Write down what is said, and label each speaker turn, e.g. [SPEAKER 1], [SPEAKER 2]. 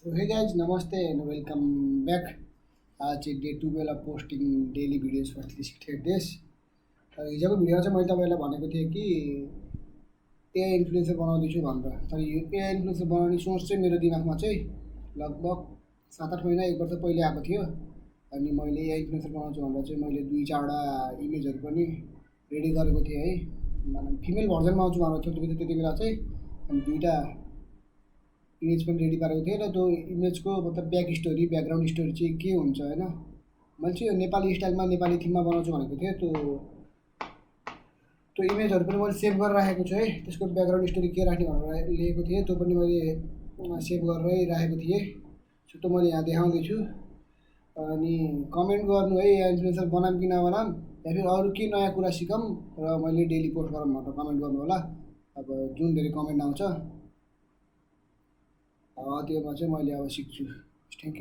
[SPEAKER 1] So hey guys, namaste and welcome back. आज चाहिँ day 12 posting daily videos for 368 days. हिजोको भिडियोमा चाहिँ मैले तपाईँलाई भनेको थिएँ कि एआई इन्फ्लुएन्सर बनाउँदैछु भनेर। तर यो एआई इन्फ्लुएन्सर बनाउने सोच चाहिँ मेरो दिमागमा चाहिँ लगभग 7-8 महिना 1 वर्ष पहिले आएको थियो। अनि मैले एआई इन्फ्लुएन्सर बनाउँछु भनेर चाहिँ मैले 2-4वटा इमेजहरू पनि रेडी गरेको थिएँ है। फिमेल भर्जनमा आउँछु भनेर थियो त्यति बेला चाहिँ। अनि 2टा इमेज पनि रेडी पारेको थिएँ र त्यो इमेजको मतलब ब्याकग्राउन्ड स्टोरी चाहिँ के हुन्छ होइन। मैले चाहिँ नेपाली स्टाइलमा नेपाली थिममा बनाउँछु भनेको थिएँ। त्यो इमेजहरू पनि मैले सेभ गरेर राखेको छु है। त्यसको ब्याकग्राउन्ड स्टोरी के राख्ने भनेर लिएको थिएँ, त्यो पनि मैले सेभ गरेरै राखेको थिएँ। सो त्यो मैले यहाँ देखाउँदैछु। अनि कमेन्ट गर्नु है, इन्फ्लुएन्सर बनाऊँ कि नबनाऊँ या फिर अरू के नयाँ कुरा सिकौँ र मैले डेली पोस्ट गरौँ भनेर कमेन्ट गर्नु होला। अब जुन धेरै कमेन्ट आउँछ त्योमा चाहिँ मैले अब सिक्छु।